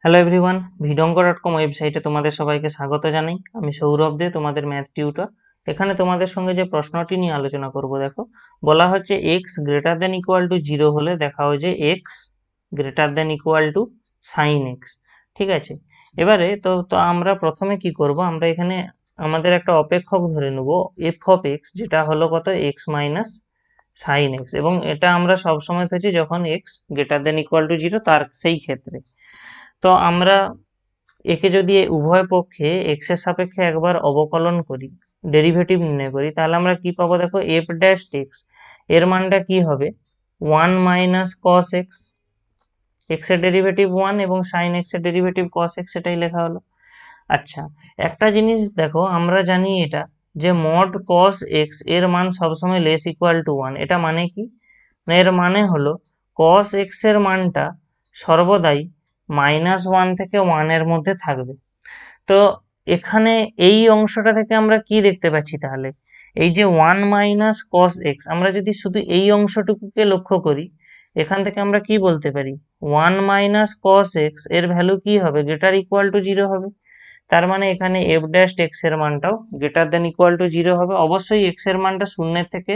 Hello everyone, ভিডঙ্ক.com ওয়েবসাইটে তোমাদের সবাইকে স্বাগত জানাই। আমি সৌরভ দে, তোমাদের ম্যাথ টিউটর। এখানে তোমাদের সঙ্গে যে প্রশ্নটি নিয়ে আলোচনা করব, দেখো বলা হচ্ছে x greater than equal to 0 হলে দেখাও যে x greater than equal to sine x. ঠিক আছে, এবারে তো তো আমরা প্রথমে কি করব, আমরা এখানে আমাদের একটা অপেক্ষক ধরে নেব এফ অফ এক্স, যেটা হলো কত এক্স মাইনাস সাইন এক্স, এবং এটা আমরা সবসময় ধরছি যখন x greater than equal to 0 তার সেই ক্ষেত্রে। তো আমরা একে যদি উভয় পক্ষে এক্স এর সাপেক্ষে একবার অবকলন করি, ডেরিভেটিভ নির্ণয় করি, তাহলে আমরা কি পাবো, দেখো এফ ড্যাশ এক্স এর মানটা কি হবে 1 মাইনাস কস এক্স, এক্স এর ডেরিভেটিভ 1 এবং সাইন এক্স এর ডেরিভেটিভ কস এক্স, সেটাই লেখা হলো। আচ্ছা, একটা জিনিস দেখো, আমরা জানি এটা যে মড কস এক্স এর মান সবসময় লেস ইকুয়াল টু 1। এটা মানে কি, না এর মানে হলো কস এক্স এর মানটা সর্বদাই -1 থেকে 1 এর মধ্যে থাকবে। তো এখানে এই অংশটা থেকে আমরা কি দেখতে পাচ্ছি, তাহলে এই যে 1 মাইনাস কস এক্স, আমরা যদি শুধু এই অংশটুকুকে লক্ষ্য করি, এখান থেকে আমরা কি বলতে পারি 1 মাইনাস কস এক্স এর ভ্যালু কি হবে, গ্রেটার ইকুয়াল টু 0 হবে। তার মানে এখানে এফ ড্যাশ এক্স এর মানটাও গ্রেটার দেন ইকুয়াল টু 0 হবে। অবশ্যই এক্স এর মানটা শূন্যের থেকে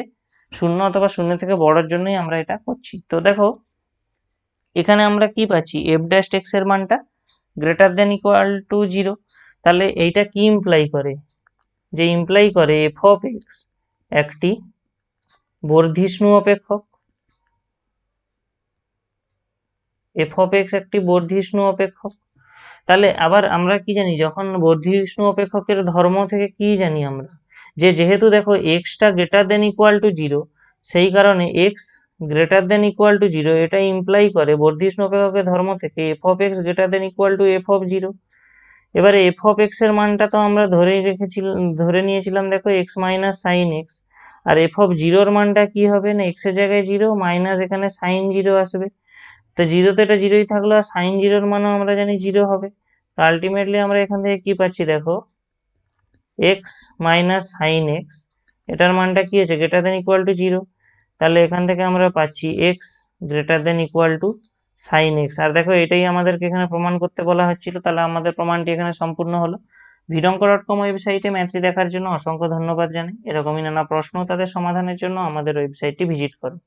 শূন্য অথবা শূন্য থেকে বড়োর জন্যই আমরা এটা করছি। তো দেখো এখানে আমরা কি পাচ্ছি, এফ ড্যাশ এক্স এর মানটা গ্রেটার দেন ইকুয়াল টু 0। তাহলে এইটা কি ইমপ্লাই করে, যে ইমপ্লাই করে এফ অফ এক্স একটি বর্ধিষ্ণু অপেক্ষক, এফ অফ এক্স একটি বর্ধিষ্ণু অপেক্ষক। তাহলে আবার আমরা কি জানি, যখন বর্ধিষ্ণু অপেক্ষকের ধর্ম থেকে কি জানি আমরা, যে যেহেতু দেখো extra greater than equal to 0, সেই কারণে x greater than equal to 0 এটা ইমপ্লাই করে বর্ধিষ্ণু অপেক্ষকের ধর্ম থেকে F of x greater than equal two F of 0। এবারে এফ অফ এক্স এর মানটা তো আমরা ধরে নিয়েছিলাম, দেখো এক্স মাইনাস সাইন এক্স। আর এফ অফ জিরোর মানটা কি হবে, না এক্স এর জায়গায় 0 মাইনাস এখানে সাইন 0 আসবে। তো 0 তো এটা 0ই থাকলো, আর সাইন 0-র মানও আমরা জানি 0 হবে। তো আলটিমেটলি আমরা এখান থেকে কি পাচ্ছি, দেখো এক্স মাইনাস সাইন এক্স, এটার মানটা কি আছে, গ্রেটার দেন ইকুয়াল টু 0। তাহলে এখান থেকে আমরা পাচ্ছি x greater than equal to sine x. আর দেখো এটাই আমাদেরকে এখানে প্রমাণ করতে বলা হচ্ছিল, তাহলে আমাদের প্রমাণটি এখানে সম্পূর্ণ হলো। ভিডঙ্ক.com ওয়েবসাইটে ম্যাথটি দেখার জন্য অসংখ্য ধন্যবাদ জানাই। এরকমই নানা প্রশ্ন তাদের সমাধানের জন্য আমাদের ওয়েবসাইটটি ভিজিট করো।